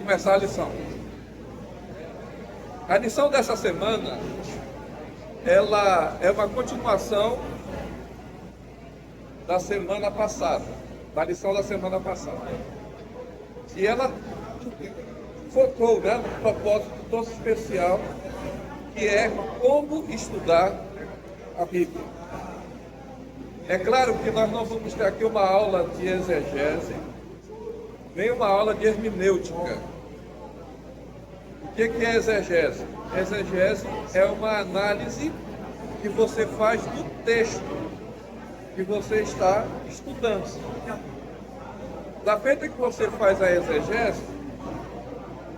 começar a lição. A lição dessa semana, ela é uma continuação da semana passada, da lição da semana passada. E ela focou, né, num propósito todo especial, que é como estudar a Bíblia. É claro que nós não vamos ter aqui uma aula de exegese, nem uma aula de hermenêutica. O que é exegese? Exegese é uma análise que você faz do texto que você está estudando. Da feita que você faz a exegese,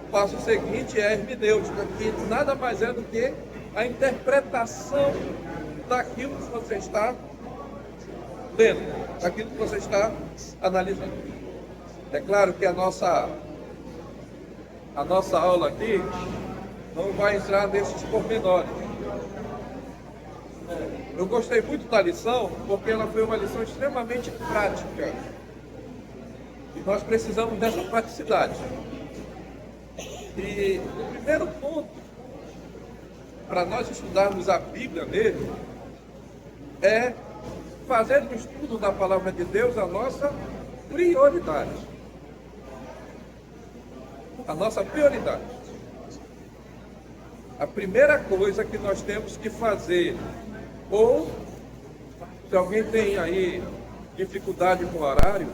o passo seguinte é a hermenêutica, que nada mais é do que a interpretação daquilo que você está lendo, daquilo que você está analisando. É claro que a nossa aula aqui não vai entrar nesses pormenores. Eu gostei muito da lição, porque ela foi uma lição extremamente prática. E nós precisamos dessa praticidade. E o primeiro ponto para nós estudarmos a Bíblia mesmo é fazer do estudo da Palavra de Deus a nossa prioridade. A nossa prioridade. A primeira coisa que nós temos que fazer, ou se alguém tem aí dificuldade com o horário,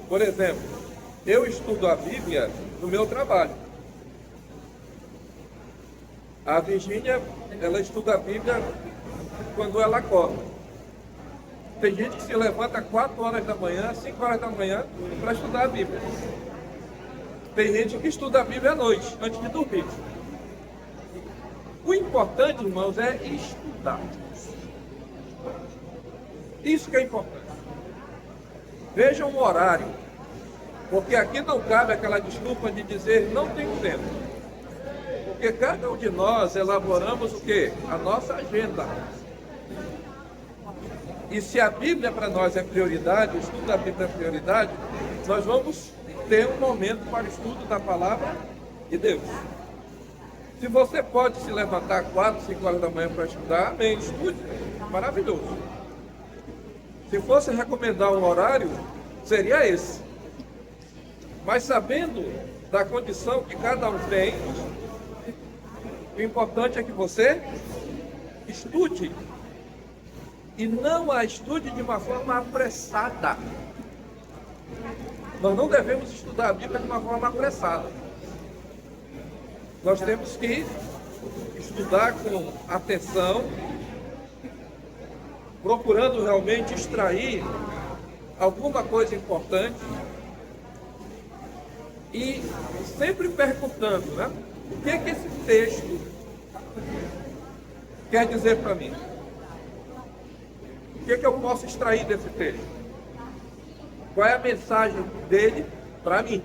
por exemplo, eu estudo a Bíblia no meu trabalho. A Virgínia, ela estuda a Bíblia quando ela acorda. Tem gente que se levanta 4 horas da manhã, 5 horas da manhã, para estudar a Bíblia. Tem gente que estuda a Bíblia à noite, antes de dormir. O importante, irmãos, é estudar. Isso que é importante. Vejam o horário, porque aqui não cabe aquela desculpa de dizer não tenho tempo. Porque cada um de nós elaboramos o quê? A nossa agenda. E se a Bíblia para nós é prioridade, o estudo da Bíblia é prioridade, nós vamos ter um momento para o estudo da Palavra de Deus. Se você pode se levantar 4, 5 horas da manhã para estudar, amém, estude, maravilhoso. Se fosse recomendar um horário, seria esse. Mas sabendo da condição que cada um tem, o importante é que você estude. E não a estude de uma forma apressada. Nós não devemos estudar a Bíblia de uma forma apressada. Nós temos que estudar com atenção, procurando realmente extrair alguma coisa importante e sempre perguntando, né? O que é que esse texto quer dizer para mim? O que é que eu posso extrair desse texto? Qual é a mensagem dele para mim?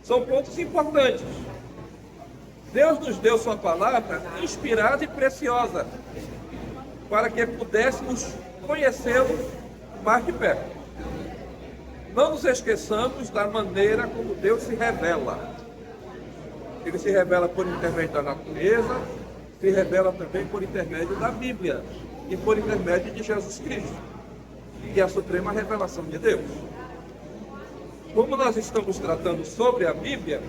São pontos importantes. Deus nos deu sua palavra inspirada e preciosa para que pudéssemos conhecê-lo mais de perto. Não nos esqueçamos da maneira como Deus se revela. Ele se revela por intermédio da natureza, se revela também por intermédio da Bíblia e por intermédio de Jesus Cristo, que é a suprema revelação de Deus. Como nós estamos tratando sobre a Bíblia,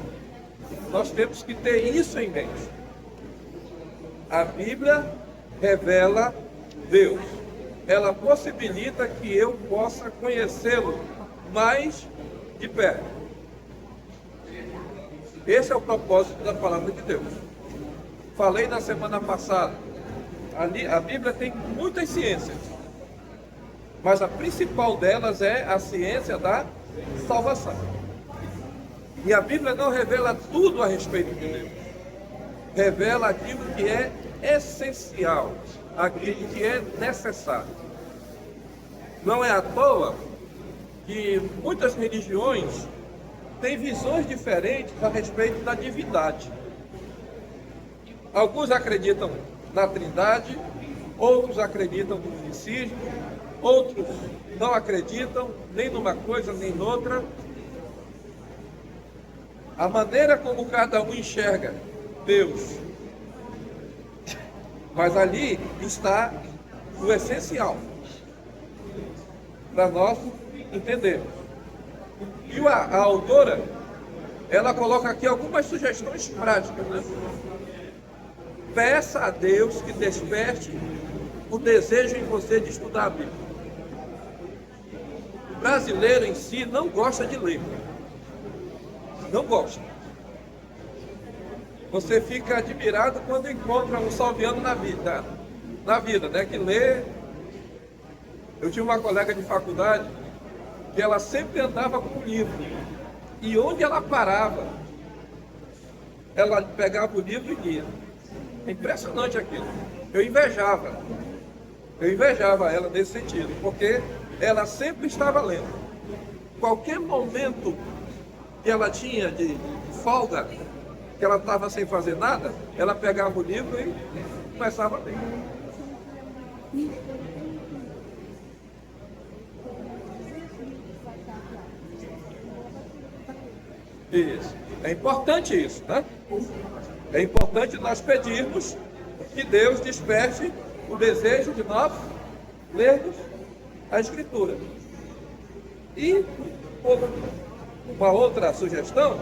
nós temos que ter isso em mente. A Bíblia revela Deus. Ela possibilita que eu possa conhecê-lo mais de perto. Esse é o propósito da palavra de Deus. Falei na semana passada, a Bíblia tem muitas ciências, mas a principal delas é a ciência da salvação. E a Bíblia não revela tudo a respeito de Deus. Revela aquilo que é essencial, aquilo que é necessário. Não é à toa que muitas religiões têm visões diferentes a respeito da divindade. Alguns acreditam na Trindade, outros acreditam no unicismo, outros não acreditam nem numa coisa nem noutra. a maneira como cada um enxerga Deus. Mas ali está o essencial para nós entendermos. E a autora, ela coloca aqui algumas sugestões práticas, né? Peça a Deus que desperte o desejo em você de estudar a Bíblia. O brasileiro em si não gosta de ler. Não gosta. Você fica admirado quando encontra um salviano na vida, né? Que lê. Eu tinha uma colega de faculdade que ela sempre andava com um livro. E onde ela parava, ela pegava o livro e lia. É impressionante aquilo. Eu invejava ela nesse sentido, porque ela sempre estava lendo. Qualquer momento que ela tinha de folga, que ela estava sem fazer nada, ela pegava o livro e começava a ler. Isso. É importante isso, né? É importante nós pedirmos que Deus desperte o desejo de nós lermos a Escritura. E uma outra sugestão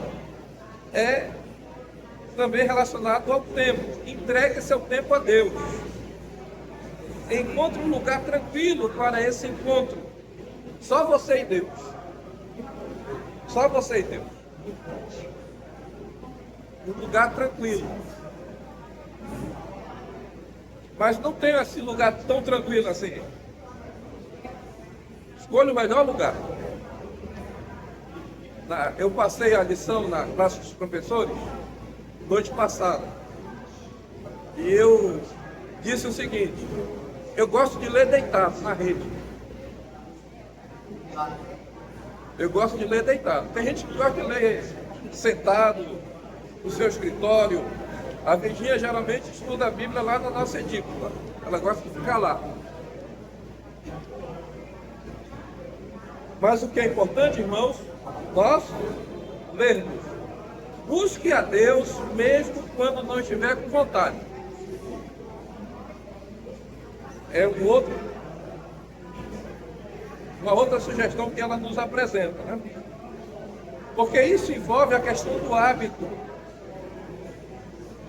é também relacionado ao tempo. Entregue seu tempo a Deus. Encontre um lugar tranquilo para esse encontro. Só você e Deus. Só você e Deus. Um lugar tranquilo. Mas não tem esse lugar tão tranquilo assim. Escolha o melhor lugar. Eu passei a lição na classe dos professores noite passada. E eu disse o seguinte: eu gosto de ler deitado na rede. Eu gosto de ler deitado. Tem gente que gosta de ler sentado no seu escritório. A Virgínia geralmente estuda a Bíblia lá na nossa edícula. Ela gosta de ficar lá. Mas o que é importante, irmãos, nós lermos. Busque a Deus mesmo quando não estiver com vontade. É uma outra sugestão que ela nos apresenta, né? Porque isso envolve a questão do hábito.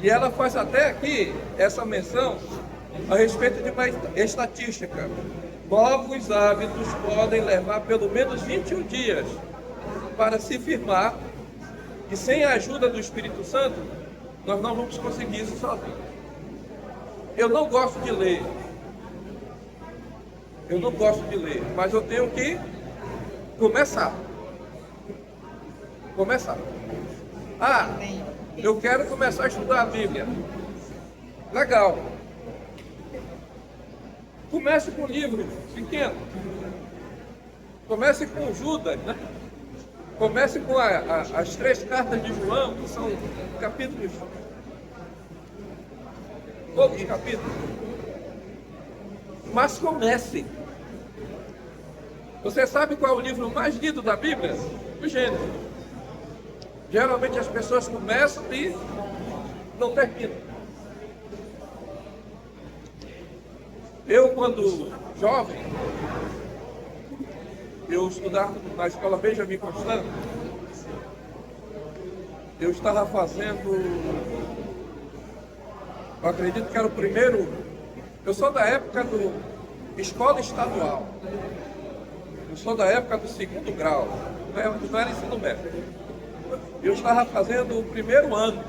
E ela faz até aqui essa menção a respeito de uma estatística. Novos hábitos podem levar pelo menos 21 dias para se firmar, e sem a ajuda do Espírito Santo, nós não vamos conseguir isso sozinhos. Eu não gosto de ler. Mas eu tenho que começar. Eu quero começar a estudar a Bíblia. Legal. Comece com um livro pequeno. Comece com Judas, né? Comece com as 3 cartas de João, que são capítulos. Poucos capítulos. Mas comece. Você sabe qual é o livro mais lido da Bíblia? O Gênesis. Geralmente as pessoas começam e não terminam. Eu, quando jovem, eu estudava na escola Benjamin Constant. Eu estava fazendo, eu acredito que era o primeiro. Eu sou da época do escola estadual. Eu sou da época do 2º grau. Não era ensino médio. Eu estava fazendo o primeiro ano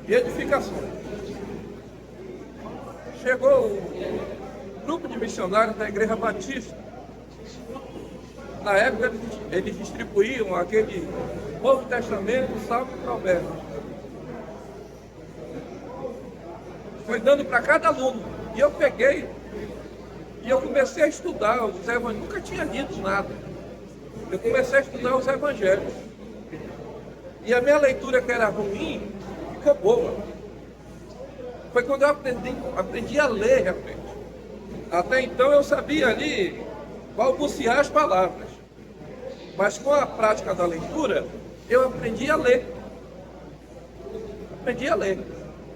de edificação. Chegou um grupo de missionários da Igreja Batista. Na época eles distribuíam aquele Novo Testamento, Salmo e Provérbios. Foi dando para cada aluno. E eu peguei e eu comecei a estudar os evangelhos. Nunca tinha lido nada. Eu comecei a estudar os evangelhos. E a minha leitura, que era ruim, ficou boa. Foi quando eu aprendi a ler, realmente. Até então eu sabia ali balbuciar as palavras. Mas com a prática da leitura, eu aprendi a ler. Aprendi a ler.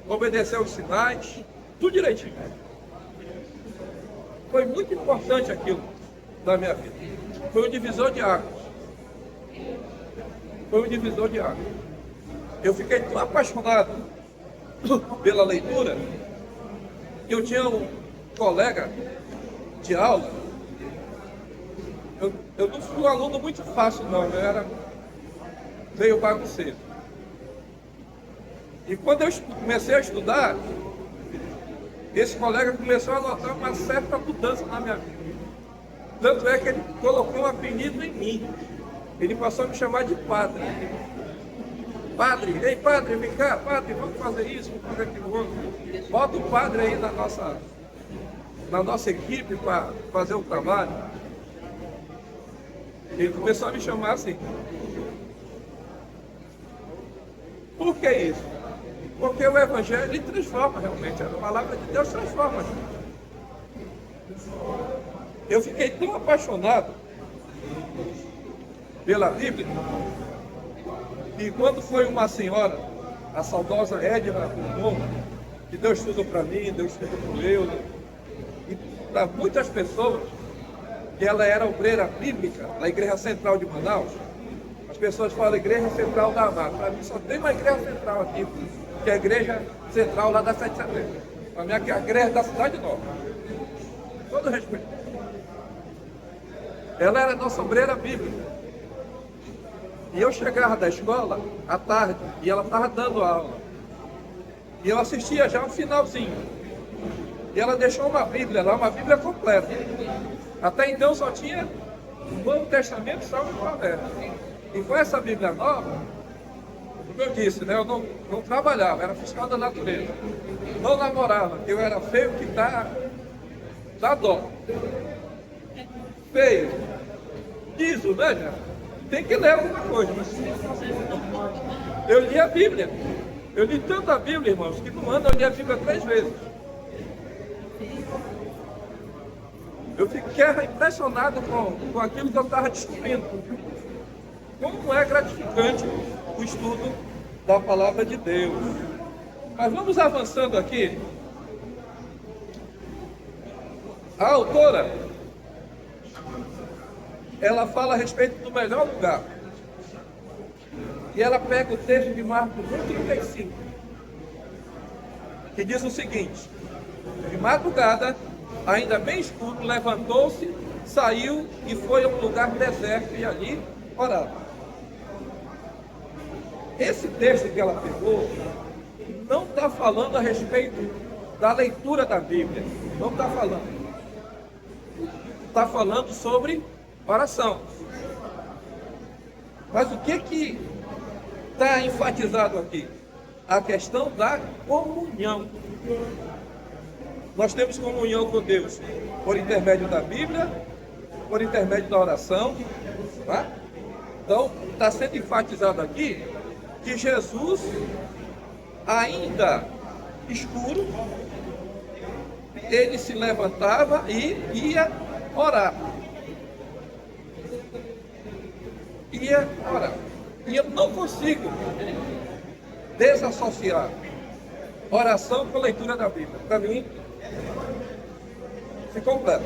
Obedecer aos sinais, tudo direitinho. Foi muito importante aquilo na minha vida. Foi um divisor de águas. Foi um divisor de águas. Eu fiquei tão apaixonado pela leitura que eu tinha um colega de aula. Eu não fui um aluno muito fácil, não. Eu era meio bagunceiro. E quando eu comecei a estudar, esse colega começou a notar uma certa mudança na minha vida. Tanto é que ele colocou um apelido em mim. Ele passou a me chamar de padre. Padre, ei padre, vem cá, padre, vamos fazer isso, vamos fazer aquilo outro. Bota o padre aí na nossa equipe para fazer o trabalho. Ele começou a me chamar assim. Por que isso? Porque o Evangelho ele transforma realmente, a palavra de Deus transforma. Eu fiquei tão apaixonado pela Bíblia, e quando foi uma senhora, a saudosa Edna Drummond, que deu estudo para mim, deu estudo para o Euler, e para muitas pessoas, que ela era obreira bíblica da Igreja Central de Manaus. As pessoas falam Igreja Central da Amada. Para mim só tem uma Igreja Central aqui, que é a Igreja Central lá da 7 de Setembro. Para mim aqui é a Igreja da Cidade Nova. Todo respeito. Ela era nossa obreira bíblica. E eu chegava da escola à tarde e ela estava dando aula. E eu assistia já o finalzinho. E ela deixou uma Bíblia lá, uma Bíblia completa. Até então só tinha o Novo Testamento, Salmo e Provérbios. E com essa Bíblia nova, como eu disse, né, eu não trabalhava, era fiscal da natureza. Não namorava, eu era feio que dá dó. Feio. Disso, né, já? Tem que ler alguma coisa. Mas... eu li a Bíblia. Eu li tanto a Bíblia, irmãos, que no ano eu li a Bíblia 3 vezes. Eu fiquei impressionado com aquilo que eu estava descobrindo. Como é gratificante o estudo da palavra de Deus. Mas vamos avançando aqui. A autora, ela fala a respeito do melhor lugar. E ela pega o texto de Marcos 1,35, que diz o seguinte: de madrugada, ainda bem escuro, levantou-se, saiu e foi a um lugar deserto e ali orava. Esse texto que ela pegou não está falando a respeito da leitura da Bíblia. Não está falando. Está falando sobre oração. Mas o que está enfatizado aqui? A questão da comunhão. Nós temos comunhão com Deus por intermédio da Bíblia, por intermédio da oração. Tá? Então, está sendo enfatizado aqui que Jesus, ainda escuro, ele se levantava e ia orar. Ia orar. E eu não consigo desassociar oração com leitura da Bíblia. Para mim, se completa.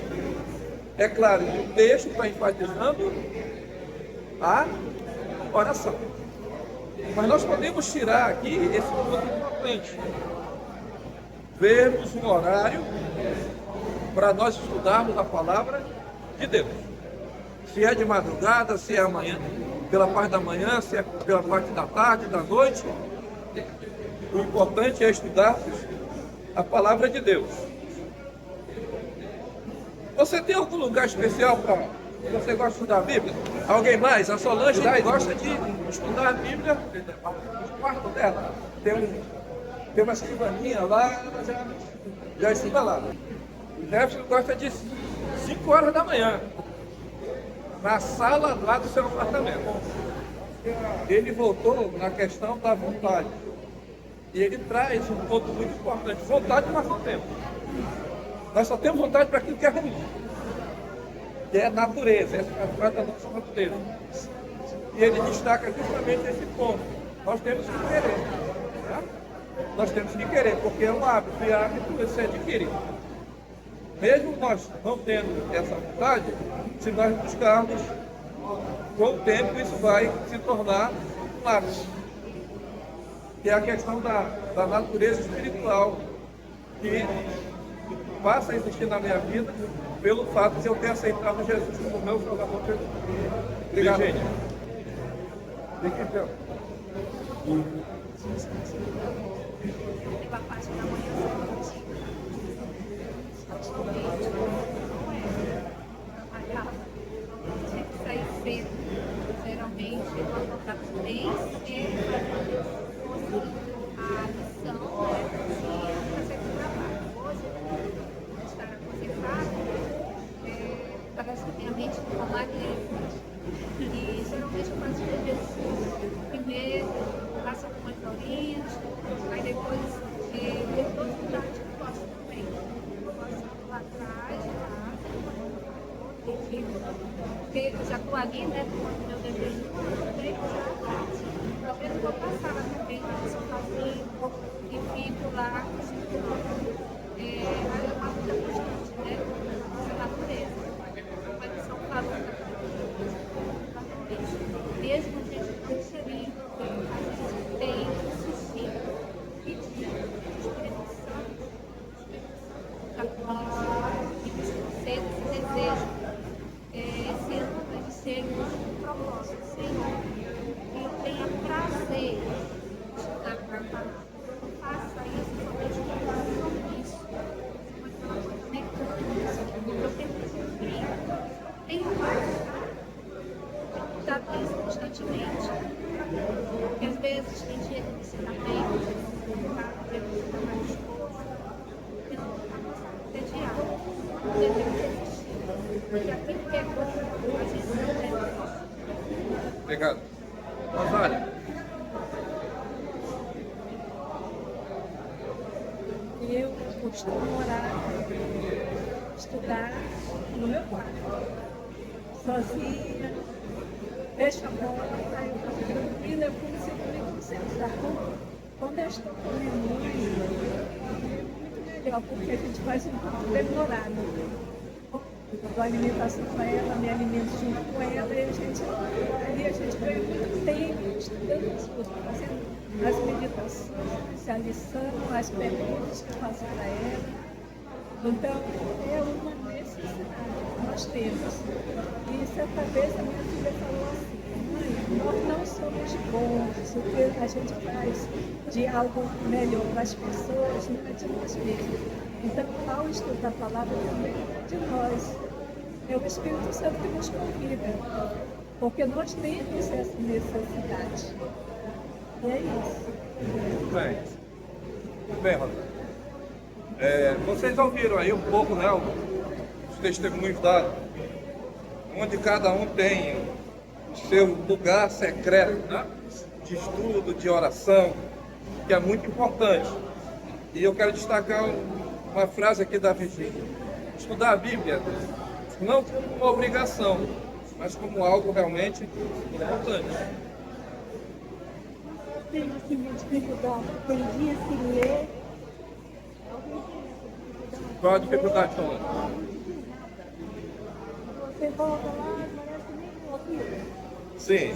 É claro que o texto está enfatizando a oração. Mas nós podemos tirar aqui esse ponto importante. Vermos um horário para nós estudarmos a palavra de Deus. Se é de madrugada, se é amanhã, pela parte da manhã, se é pela parte da tarde, da noite. O importante é estudarmos a palavra de Deus. Você tem algum lugar especial para você gosta de estudar a Bíblia? Alguém mais? A Solange gosta de estudar a Bíblia no quarto dela. Tem uma escrivaninha lá, já estuda lá. O Jefferson gosta de 5 horas da manhã, na sala lá do seu apartamento. Ele voltou na questão da vontade. E ele traz um ponto muito importante. Vontade nós não temos. Nós só temos vontade para aquilo que é ruim. Que é natureza, essa é a nossa natureza. E ele destaca justamente esse ponto. Nós temos que querer. Tá? Nós temos que querer, porque é um hábito, e hábito se adquire. Mesmo nós não tendo essa vontade, se nós buscarmos, com o tempo isso vai se tornar um hábito. Que é a questão da natureza espiritual, que passa a existir na minha vida pelo fato de eu ter aceitado Jesus como meu Salvador. Obrigado. Virgínia. Fique em pé. Teve a parte da manhã antigamente não era trabalhava, tinha que sair cedo, geralmente eu acordava 3 e a missão era fazer o trabalho. Hoje, estar aposentada, parece que minha mente está magnífica. E geralmente eu faço exercício. Primeiro, faço algumas horinhas, aí depois todos os lugares que eu posso também. Eu posso lá atrás, porque eu já estou ali, né? Com meu desejo, eu já faço. Talvez eu vou passar lá também, no sofazinho, e fico lá, aí eu faço da constante, né? Nossa natureza. Uma lição falando mesmo a gente perceber, a gente tem que insistir, pedir Espírito Santo, a polícia, e os conselhos e desejos. Esse ano vai ser um ano de propósito, Senhor, que eu tenha prazer de estudar para a palavra. Não faça isso somente com compromisso, mas uma coisa mecânica, eu tenho que cumprir, tenho que já isso constantemente. Porque às vezes tem dia que você está bem, você está mais disposto, e não está entediado. Você tem que resistir. Porque aquilo que é bom, a gente não deve. Obrigado. Rosália. Eu costumo orar, estudar no meu quarto, sozinha. Fecho a porta, saio tranquila, eu consigo me concentrar. Quando eu estou com minha mãe, é muito melhor, porque a gente faz um pouco demorado. Eu dou alimentação para ela, me alimento junto com ela, e a gente ganha muito tempo estudando as coisas, fazendo as meditações, a lição, as perguntas que eu faço para ela. Então, é uma necessidade que nós temos. E certa vez a minha filha falou assim: mãe, nós não somos bons, o que a gente faz de algo melhor para as pessoas não é de nós mesmos. Então, ao estudar a palavra também é de nós. É o Espírito Santo que nos convida, porque nós temos essa necessidade. E é isso. Muito bem. Muito bem, Rosália. Vocês ouviram aí um pouco, né, os testemunhos dados, onde cada um tem seu lugar secreto, né, de estudo, de oração, que é muito importante. E eu quero destacar uma frase aqui da Virgínia: estudar a Bíblia não como uma obrigação, mas como algo realmente importante. Eu tenho assim uma dificuldade, tem dias que ler. Qual a dificuldade, falando? Você volta lá, parece que nem ouviu. Sim,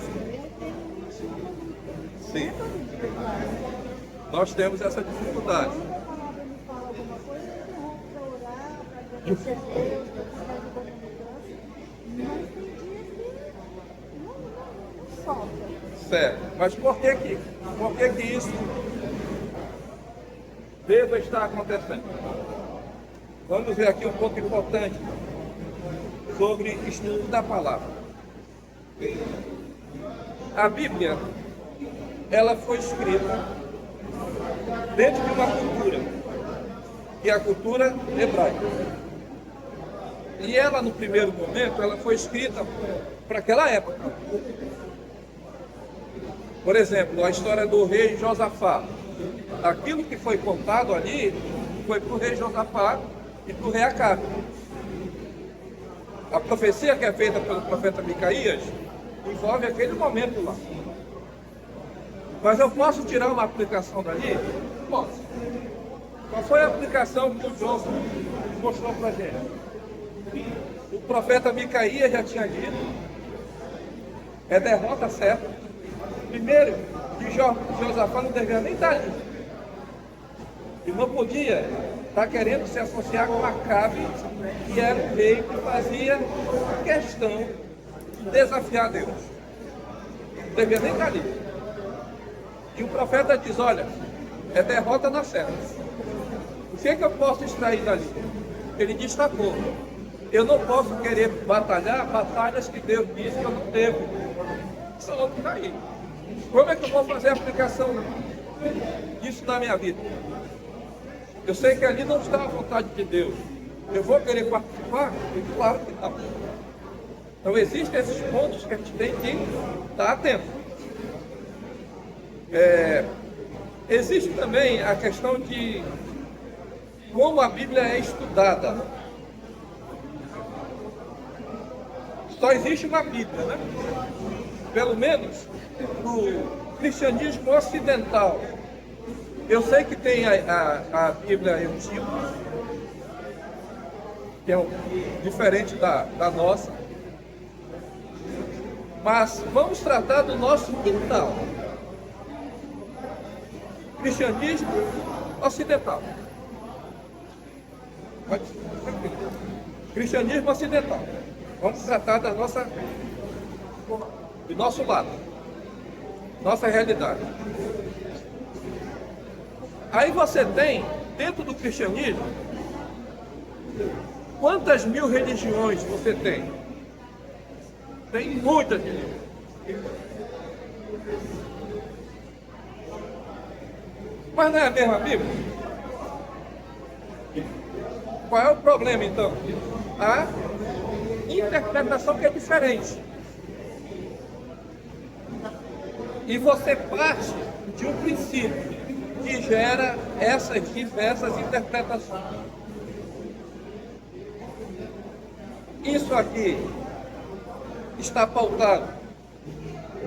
sim. Nós temos essa dificuldade. Quando a palavra me fala alguma coisa, eu interrompo para orar, para agradecer a Deus, para ficar ajudando a mudança. Mas tem dias que não solta. Certo. Mas por que que isso deva estar acontecendo? Vamos ver aqui um ponto importante sobre estudo da palavra. A Bíblia, ela foi escrita dentro de uma cultura, que é a cultura hebraica. E ela, no primeiro momento, ela foi escrita para aquela época. Por exemplo, a história do rei Josafá. Aquilo que foi contado ali foi para o rei Josafá e para o rei Acabe. A profecia que é feita pelo profeta Micaías envolve aquele momento lá. Mas eu posso tirar uma aplicação dali? Posso. Qual foi a aplicação que o João mostrou para a gente? O profeta Micaías já tinha dito, é derrota certa. Primeiro, que Josafá não deveria nem estar ali. E não podia estar querendo se associar com Acabe, que era o rei que fazia questão de desafiar Deus. Não deveria nem estar ali. E o profeta diz, olha, é derrota na certa. O que é que eu posso extrair dali? Ele destacou. Eu não posso querer batalhar batalhas que Deus disse que eu não devo. Isso não está aí. Como é que eu vou fazer a aplicação disso na minha vida? Eu sei que ali não está a vontade de Deus. Eu vou querer participar? Claro que não. Então existem esses pontos que a gente tem que estar atento. Existe também a questão de como a Bíblia é estudada. Só existe uma Bíblia, né? Pelo menos no cristianismo ocidental. Eu sei que tem a Bíblia antiga, que é diferente da nossa. Mas vamos tratar do nosso quintal. Cristianismo ocidental. Cristianismo ocidental. Vamos tratar do nosso lado, nossa realidade. Aí você tem, dentro do cristianismo, quantas mil religiões você tem? Tem muitas religiões. Mas não é a mesma Bíblia? Qual é o problema então? A interpretação que é diferente. E você parte de um princípio que gera essas diversas interpretações. Isso aqui está pautado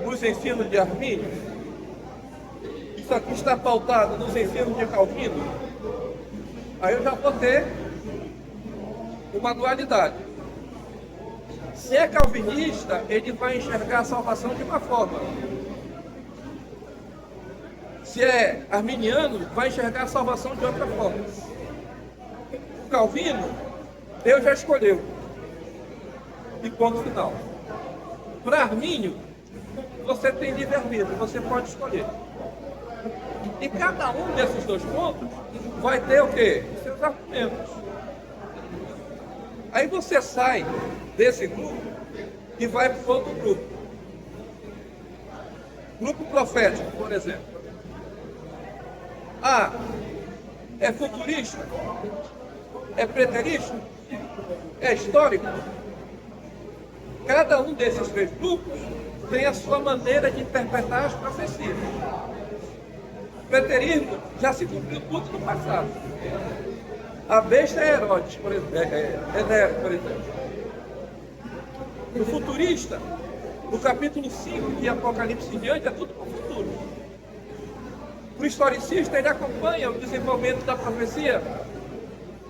nos ensinos de Armínio? Isso aqui está pautado nos ensinos de Calvino? Aí eu já vou ter uma dualidade. Se é calvinista, ele vai enxergar a salvação de uma forma. Se é arminiano, vai enxergar a salvação de outra forma. O Calvino, Deus já escolheu. E ponto final. Para Armínio, você tem livre-arbítrio, você pode escolher. E cada um desses dois pontos vai ter o quê? Os seus argumentos. Aí você sai desse grupo e vai para outro grupo. Grupo profético, por exemplo. É futurista? É preterista? É histórico? Cada um desses três grupos tem a sua maneira de interpretar as profecias. O preterismo já se cumpriu tudo no passado. A besta é Herodes, por exemplo. Por exemplo. O futurista, no capítulo 5 de Apocalipse em diante, é tudo para o futuro. O historicista, ele acompanha o desenvolvimento da profecia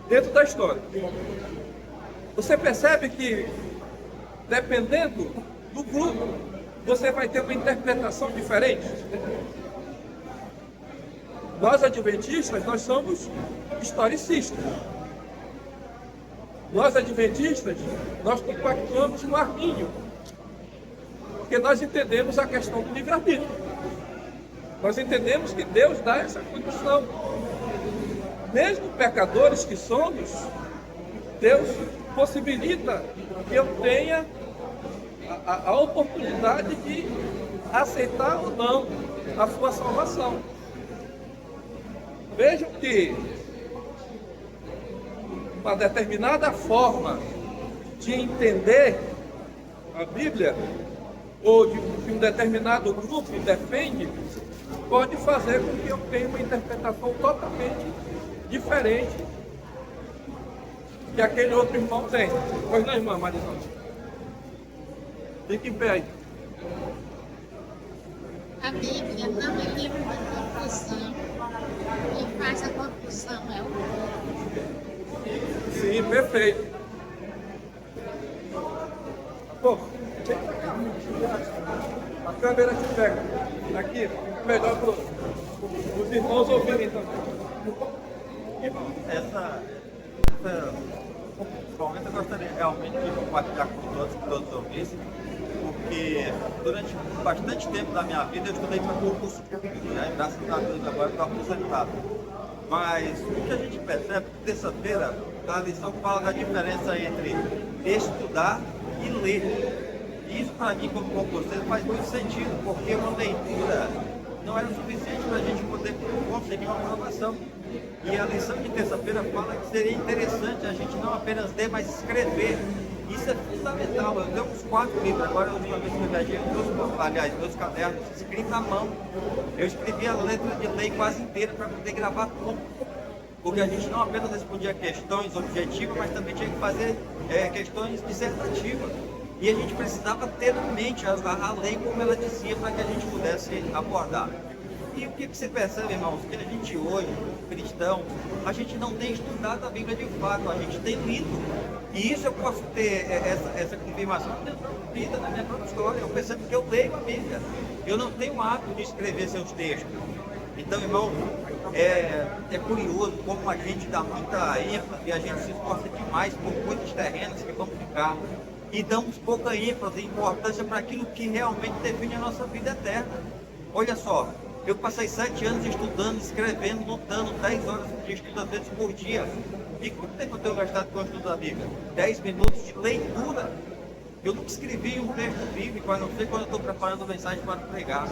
dentro da história. Você percebe que, dependendo do grupo, você vai ter uma interpretação diferente. Nós, adventistas, nós somos historicistas. Nós, adventistas, nós compactuamos no Armínio, porque nós entendemos a questão do livre-arbítrio. Nós entendemos que Deus dá essa condição. Mesmo pecadores que somos, Deus possibilita que eu tenha a oportunidade de aceitar ou não a sua salvação. Vejam que uma determinada forma de entender a Bíblia, ou de um determinado grupo defende, pode fazer com que eu tenha uma interpretação totalmente diferente que aquele outro irmão tem. Pois não, irmã Marisol? Fique em pé aí. Bíblia não é livro de conclusão. Quem faz a conclusão é o povo. Sim, perfeito. Bom, a câmera que pega aqui, melhor para os irmãos ouvirem também. Essa principalmente eu gostaria realmente de compartilhar com todos que todos ouvissem, porque durante bastante tempo da minha vida eu estudei para concurso público, né? Graças a Deus agora estou aposentado. Mas o que a gente percebe, terça-feira, a lição fala da diferença entre estudar e ler. E isso para mim como concurseiro faz muito sentido, porque uma leitura não era suficiente para a gente poder conseguir uma aprovação. E a lição de terça-feira fala que seria interessante a gente não apenas ler, mas escrever. Isso é fundamental. Eu tenho uns 4 livros, agora a última vez que eu viajei, meus cadernos escritos à mão. Eu escrevi a letra de lei quase inteira para poder gravar tudo. Porque a gente não apenas respondia questões objetivas, mas também tinha que fazer questões dissertativas. E a gente precisava ter em mente a lei como ela dizia para que a gente pudesse abordar. E o que você percebe, irmãos, que a gente hoje, cristão, a gente não tem estudado a Bíblia de fato, a gente tem lido. E isso eu posso ter essa confirmação na minha própria vida, na minha própria história. Eu percebo que eu leio a Bíblia. Eu não tenho o hábito de escrever seus textos. Então, irmão, é curioso como a gente dá muita ênfase e a gente se esforça demais por coisas terrenas que vão ficar. E damos pouca ênfase e importância para aquilo que realmente define a nossa vida eterna. Olha só, eu passei 7 anos estudando, escrevendo, lutando 10 horas de estudo, às vezes por dia. E quanto tempo eu tenho gastado com o estudo da Bíblia? 10 minutos de leitura. Eu nunca escrevi um texto bíblico, a não ser quando eu estou preparando mensagem para pregar.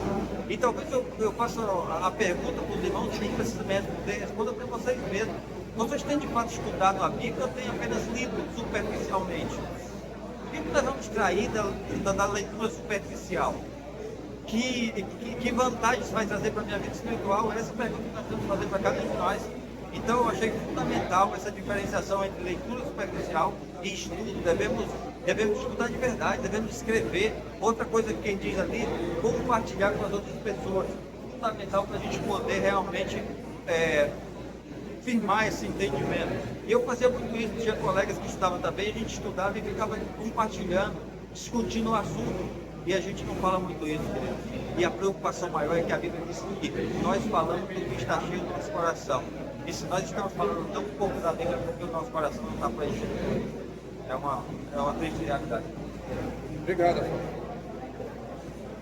E talvez eu faça a pergunta para os irmãos, nem precisa mesmo responder para vocês mesmos. Vocês têm de fato estudado a Bíblia ou têm apenas lido superficialmente? Por que nós vamos distrair da leitura superficial? Que vantagens vai trazer para a minha vida espiritual? Essa é a pergunta que nós temos que fazer para cada um de nós. Então eu achei fundamental essa diferenciação entre leitura superficial e estudo. Devemos estudar de verdade, devemos escrever. Outra coisa que ele diz ali, compartilhar com as outras pessoas. Fundamental para a gente poder realmente firmar esse entendimento. E eu fazia muito isso, tinha colegas que estudavam também, a gente estudava e ficava compartilhando, discutindo o assunto. E a gente não fala muito isso, querido. E a preocupação maior é que a Bíblia diz que nós falamos do que está cheio do nosso coração. E se nós estamos falando tão pouco da Bíblia porque o nosso coração não está preenchido. É uma triste realidade. Obrigado.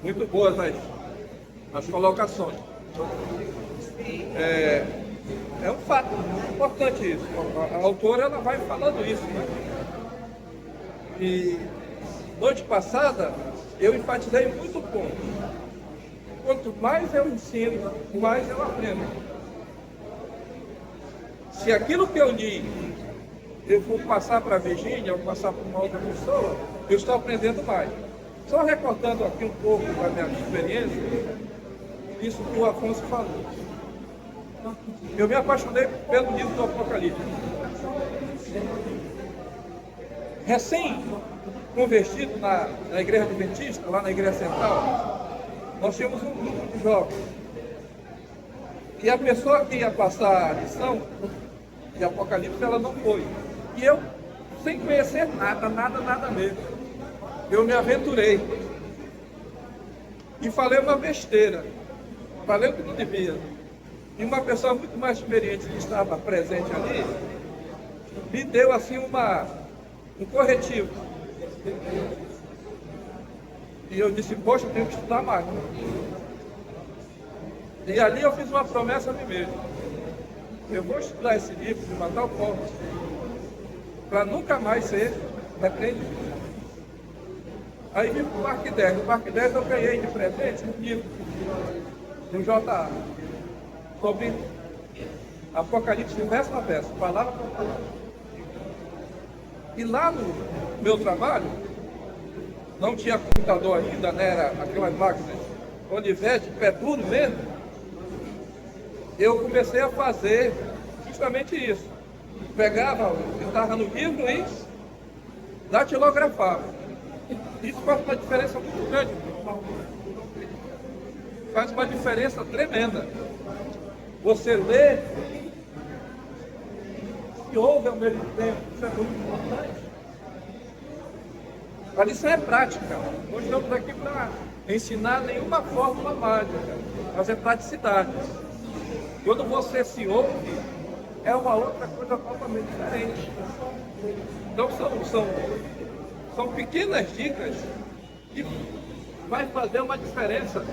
Muito boas as colocações. É um fato importante isso. A autora ela vai falando isso, né? E noite passada eu enfatizei muito o ponto. Quanto mais eu ensino, mais eu aprendo. Se aquilo que eu li eu for passar para a Virgínia ou passar para uma outra pessoa, eu estou aprendendo mais. Só recordando aqui um pouco da minha experiência, isso que o Afonso falou. Eu me apaixonei pelo livro do Apocalipse. Recém-convertido na igreja adventista, lá na igreja central, nós tínhamos um grupo de jovens. E a pessoa que ia passar a lição de Apocalipse, ela não foi. E eu, sem conhecer nada mesmo, eu me aventurei. E falei uma besteira. Falei o que não devia. E uma pessoa muito mais experiente que estava presente ali, me deu assim um corretivo. E eu disse, poxa, eu tenho que estudar mais. E ali eu fiz uma promessa a mim mesmo. Eu vou estudar esse livro de uma tal forma para nunca mais ser repreendido. Aí vim para o Parque 10. No Parque 10 eu ganhei de presente um livro do J.A. sobre Apocalipse verso a verso, palavra por palavra. E lá no meu trabalho, não tinha computador ainda, né? Era aquelas máquinas Olivetti, pé duro mesmo. Eu comecei a fazer justamente isso. Pegava, estava no livro e datilografava. Isso faz uma diferença muito grande. Faz uma diferença tremenda. Você lê e ouve ao mesmo tempo. Isso é muito importante. A lição é prática. Não estamos aqui para ensinar nenhuma fórmula mágica, mas é praticidade. Quando você se ouve, é uma outra coisa totalmente diferente. Então são pequenas dicas que vai fazer uma diferença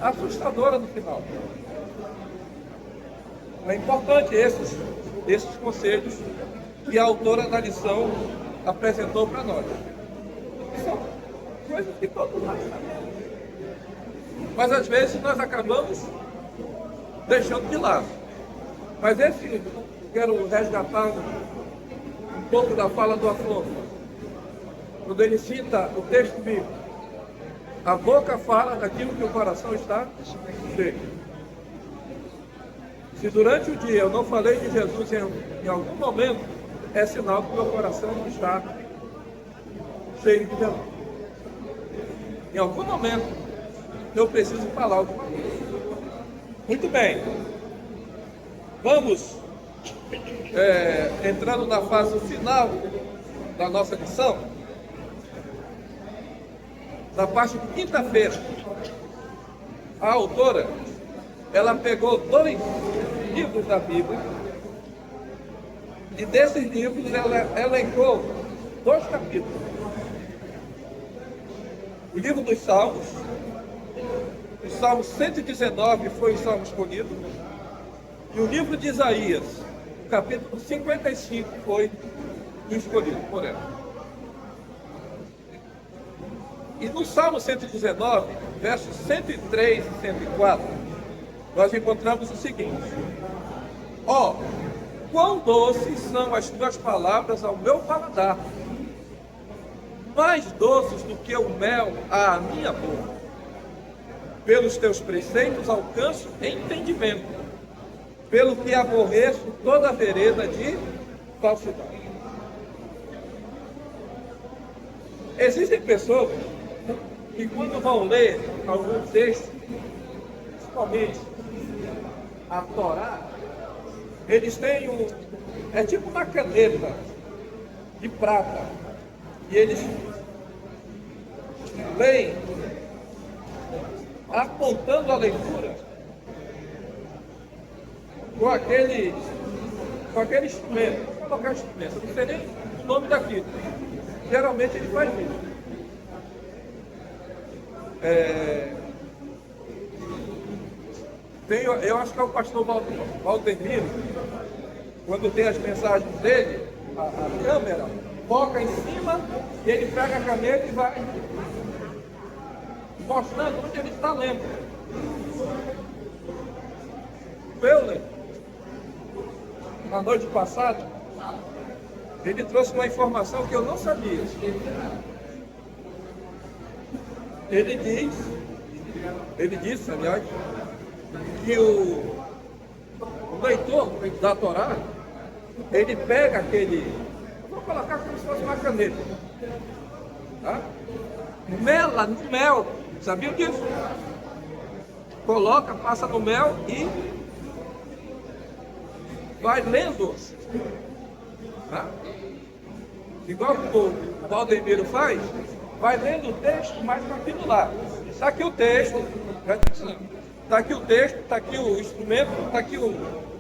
assustadora no final. É importante esses conselhos que a autora da lição apresentou para nós. São coisas que todos nós sabemos. Mas às vezes nós acabamos deixando de lado. Mas quero resgatar um pouco da fala do Afonso, quando ele cita o texto bíblico. A boca fala daquilo que o coração está cheio. Se durante o dia eu não falei de Jesus em algum momento, é sinal que o meu coração não está cheio de Jesus. Em algum momento, eu preciso falar alguma coisa. Muito bem. Vamos entrando na fase final da nossa lição. Na parte de quinta-feira, a autora, ela pegou 2 livros da Bíblia e desses livros ela elencou 2 capítulos. O livro dos Salmos, o Salmo 119 foi o Salmo escolhido, e o livro de Isaías, o capítulo 55 foi o escolhido por ela. E no Salmo 119, versos 103 e 104, nós encontramos o seguinte: ó, quão doces são as tuas palavras ao meu paladar, mais doces do que o mel à minha boca. Pelos teus preceitos alcanço entendimento, pelo que aborreço toda a vereda de falsidade. Existem pessoas que quando vão ler algum texto, principalmente a Torá, eles têm é tipo uma caneta de prata, e eles leem apontando a leitura com aquele instrumento. Vou colocar instrumento, não sei nem o nome daquilo. Geralmente ele faz isso. Eu acho que é o pastor Valdemiro, quando tem as mensagens dele, a câmera foca em cima, e ele pega a caneta e vai mostrando onde ele está lendo. Euler, na noite passada, ele trouxe uma informação que eu não sabia. Ele disse, aliás, que o leitor da Torá, ele pega vou colocar como se fosse uma caneta, tá? Mela no mel, sabiam disso? Coloca, passa no mel e vai lendo, tá? Igual o Valdemiro faz, vai lendo o texto, mas com aquilo lá. Está aqui o texto, está aqui o texto, está aqui o instrumento, está aqui o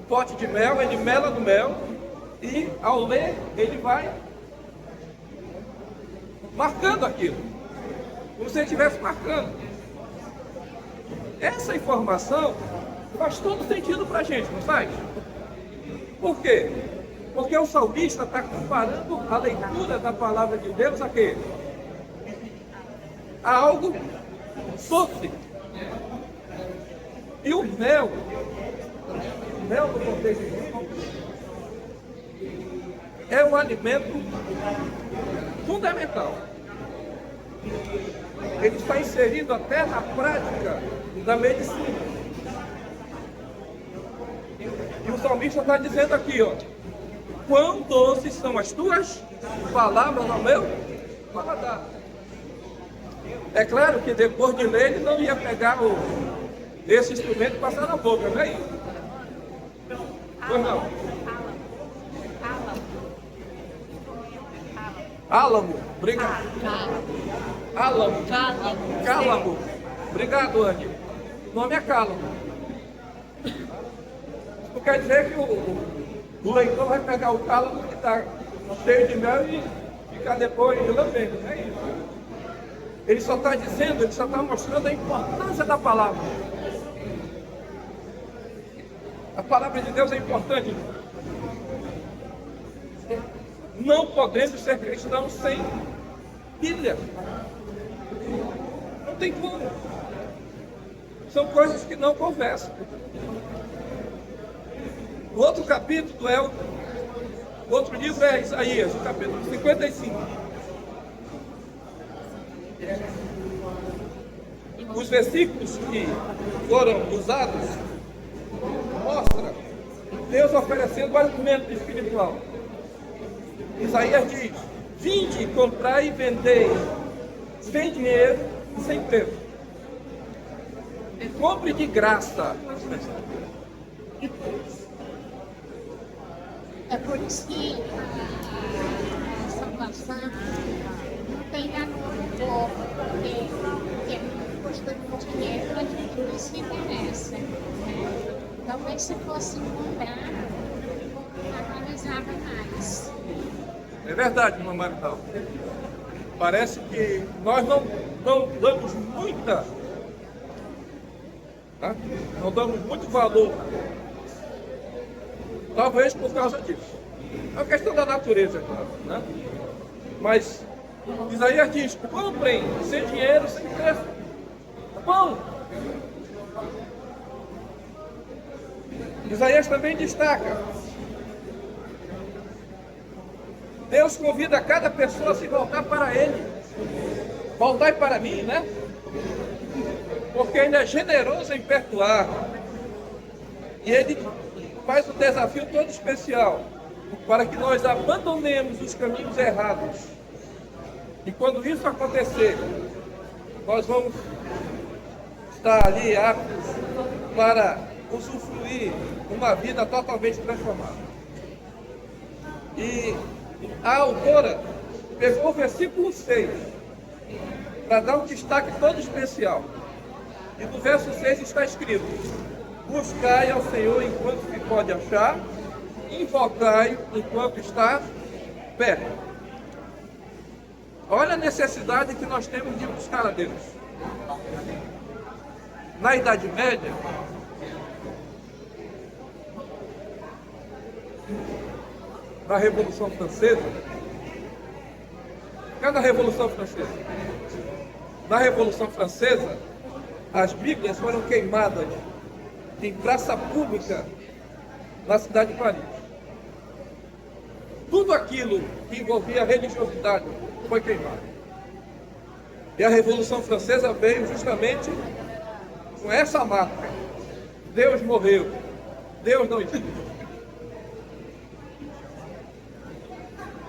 pote de mel, ele mela no mel, e ao ler, ele vai marcando aquilo, como se ele estivesse marcando. Essa informação faz todo sentido para a gente, não faz? Por quê? Porque o salmista está comparando a leitura da palavra de Deus a quê? A algo doce. E o mel no contexto bíblico, é um alimento fundamental. Ele está inserido até na prática da medicina. E o salmista está dizendo aqui, ó: quão doces são as tuas palavras ao meu paladar. É claro que depois de ler, ele não ia pegar esse instrumento passar na boca, não é isso? Pois não. Álamo, obrigado. Álamo. Cálamo. Obrigado, Andy. O nome é Cálamo. Isso quer dizer que o leitor vai pegar o cálamo que está cheio de mel e ficar depois lambendo, não é isso? Ele só está dizendo, ele só está mostrando a importância da palavra. A palavra de Deus é importante. Não podemos ser cristãos sem Bíblia. Não tem como. São coisas que não conversam. O outro capítulo é o outro livro é Isaías, o capítulo 55. Os versículos que foram usados mostram Deus oferecendo argumento espiritual. Isaías diz: vinde, comprai e vendei, sem dinheiro e sem preço. E compre de graça. É por isso que a salvação não tem a no povo, porque custa muito dinheiro, a gente não se interessa. Talvez se fosse comprar, valorizava mais. É verdade, irmã Marital. Parece que nós não damos muita, tá? Não damos muito valor. Talvez por causa disso. É uma questão da natureza, claro, né? Mas Isaías diz: comprem sem dinheiro, sem preço. Tá bom? Isaías também destaca: Deus convida cada pessoa a se voltar para Ele. Voltai para mim, né? Porque Ele é generoso em perdoar. E Ele faz um desafio todo especial para que nós abandonemos os caminhos errados. E quando isso acontecer, nós vamos estar ali aptos para usufruir uma vida totalmente transformada. E a autora pegou o versículo 6 para dar um destaque todo especial. E no verso 6 está escrito: buscai ao Senhor enquanto se pode achar, invocai enquanto está perto. Olha a necessidade que nós temos de buscar a Deus. Na Idade Média, na Revolução Francesa, cada Revolução Francesa, na Revolução Francesa, as Bíblias foram queimadas em praça pública na cidade de Paris. Tudo aquilo que envolvia religiosidade foi queimado. E a Revolução Francesa veio justamente com essa marca: Deus morreu, Deus não existe.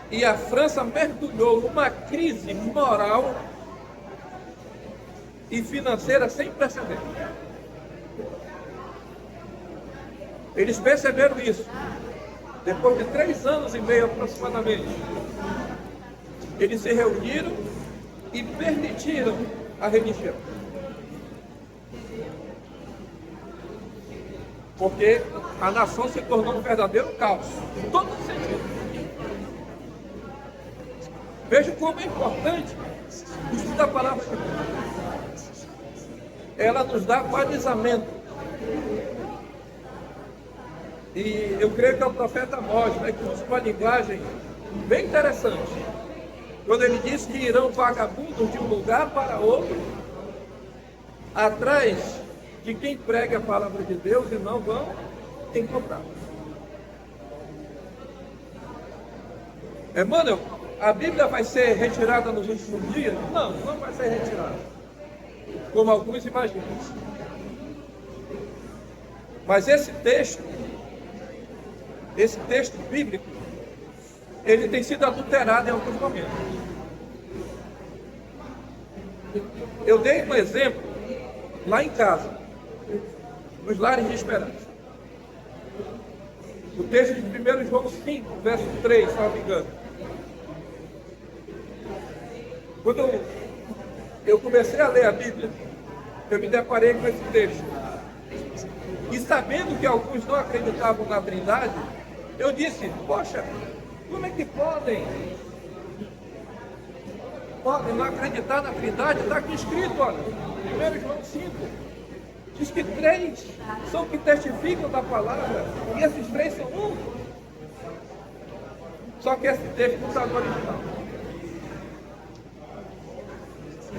E a França mergulhou numa crise moral e financeira sem precedentes. Eles perceberam isso depois de 3 anos e meio aproximadamente. Eles se reuniram e permitiram a religião. Porque a nação se tornou um verdadeiro caos, em todo sentido. Veja como é importante estudar a palavra de Deus. Ela nos dá balizamento. E eu creio que é o profeta Amós, né, que usa uma linguagem bem interessante. Quando ele diz que irão vagabundos de um lugar para outro, atrás de quem prega a palavra de Deus, e não vão encontrar. Emmanuel, a Bíblia vai ser retirada nos últimos dias? Não, não vai ser retirada, como alguns imaginam. Mas esse texto bíblico, ele tem sido adulterado em alguns momentos. Eu dei um exemplo lá em casa. nos lares de esperança. O texto de 1 João 5, verso 3, se não me engano. Quando eu comecei a ler a Bíblia, eu me deparei com esse texto. E sabendo que alguns não acreditavam na Trindade, eu disse, poxa, como é que podem não acreditar na Trindade? Está aqui escrito, olha, 1 João 5. Diz que 3 são que testificam da palavra, e esses 3 são um. Só que esse texto não está no original.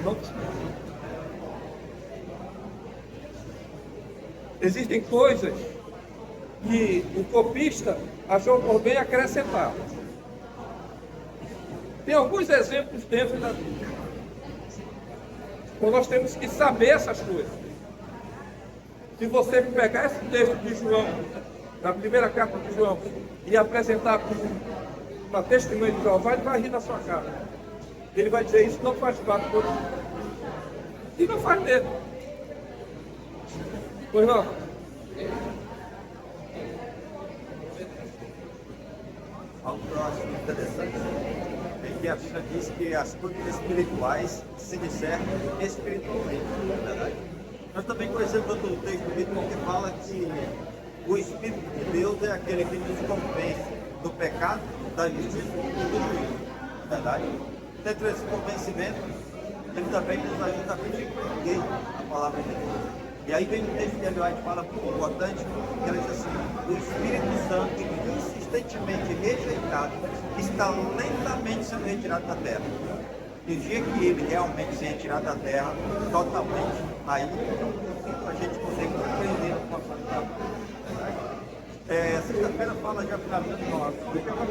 Não. Existem coisas que o copista achou por bem acrescentar. Tem alguns exemplos dentro da Bíblia. Então nós temos que saber essas coisas. Se você pegar esse texto de João, na primeira carta de João, e apresentar para testemunho de Jeová, ele vai rir na sua cara. Ele vai dizer, isso não faz parte do original. E não faz mesmo. Pois não? Algo que eu acho interessante é que a Bíblia diz que as coisas espirituais se discernem espiritualmente, não é verdade? Nós também conhecemos outro texto bíblico que fala que o Espírito de Deus é aquele que nos convence do pecado, da justiça e do juízo, não é verdade? Dentro desse convencimento, ele também nos ajuda a compreender a palavra de Deus. E aí vem um texto que a White fala muito importante, que ela diz assim, o Espírito Santo, insistentemente rejeitado, está lentamente sendo retirado da terra. No dia que ele realmente se retirar da terra, totalmente, aí a gente consegue compreender a nossa sexta-feira fala já finalmente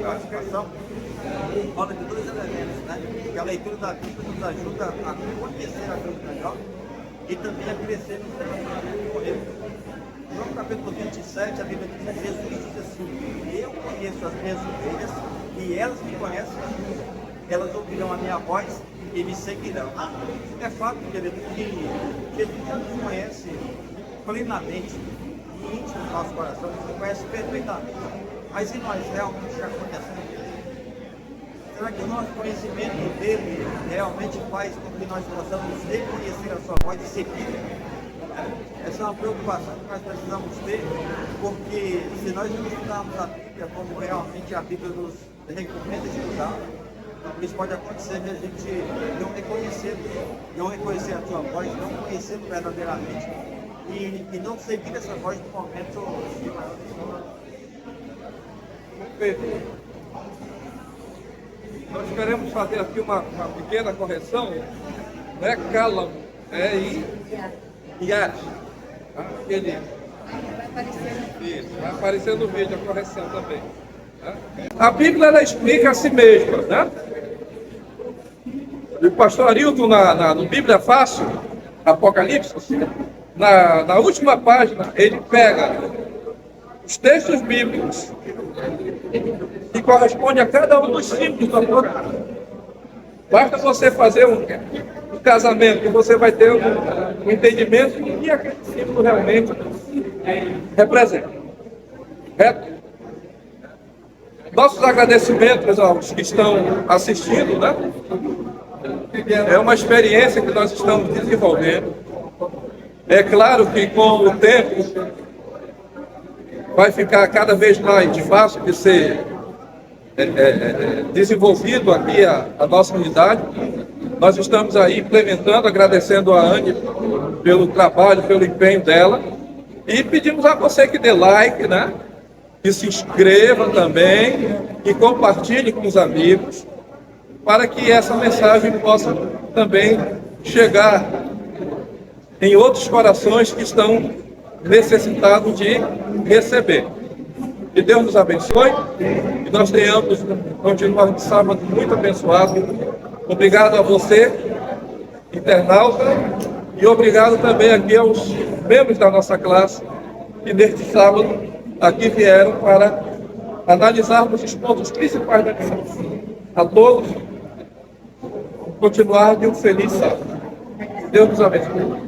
a explicação, fala de 2 elementos, né? Que a leitura da Bíblia nos ajuda a conhecer a Bíblia melhor e também a crescer no relacionamento com ele. No capítulo 27, a Bíblia diz que Jesus diz assim, eu conheço as minhas ovelhas e elas me conhecem, elas ouvirão a minha voz e me seguirão. É fato, querido, que Jesus já nos conhece plenamente e íntimo do nosso coração, nos conhece perfeitamente. Mas e nós realmente já conhecemos Ele? Será que o nosso conhecimento dele realmente faz com que nós possamos reconhecer a sua voz e seguir? Essa é uma preocupação que nós precisamos ter, porque se nós não estudarmos a Bíblia como realmente a Bíblia nos recomenda estudar, isso pode acontecer de a gente não reconhecer a sua voz, não conhecê-lo verdadeiramente e não seguir essa voz no momento de maior. Perfeito. Nós queremos fazer aqui uma pequena correção, não é Cálamo, é Iate. Vai aparecer no vídeo a correção também. Tá? A Bíblia ela explica a si mesma, né? O pastor Arilton, no Bíblia Fácil, Apocalipse, na última página, ele pega os textos bíblicos que correspondem a cada um dos símbolos da própria. Basta você fazer um casamento e você vai ter um entendimento do que aquele símbolo realmente representa. Correto? Nossos agradecimentos aos que estão assistindo, né? É uma experiência que nós estamos desenvolvendo. É claro que com o tempo vai ficar cada vez mais fácil de ser desenvolvido aqui a nossa unidade. Nós estamos aí implementando, agradecendo a Anne pelo trabalho, pelo empenho dela. E pedimos a você que dê like, né? Que se inscreva também, que compartilhe com os amigos, para que essa mensagem possa também chegar em outros corações que estão necessitados de receber. Que Deus nos abençoe, que nós tenhamos continuar um sábado muito abençoado. Obrigado a você, internauta, e obrigado também aqui aos membros da nossa classe que neste sábado aqui vieram para analisarmos os pontos principais da lição. A todos, continuar de um feliz sábado. Deus nos abençoe.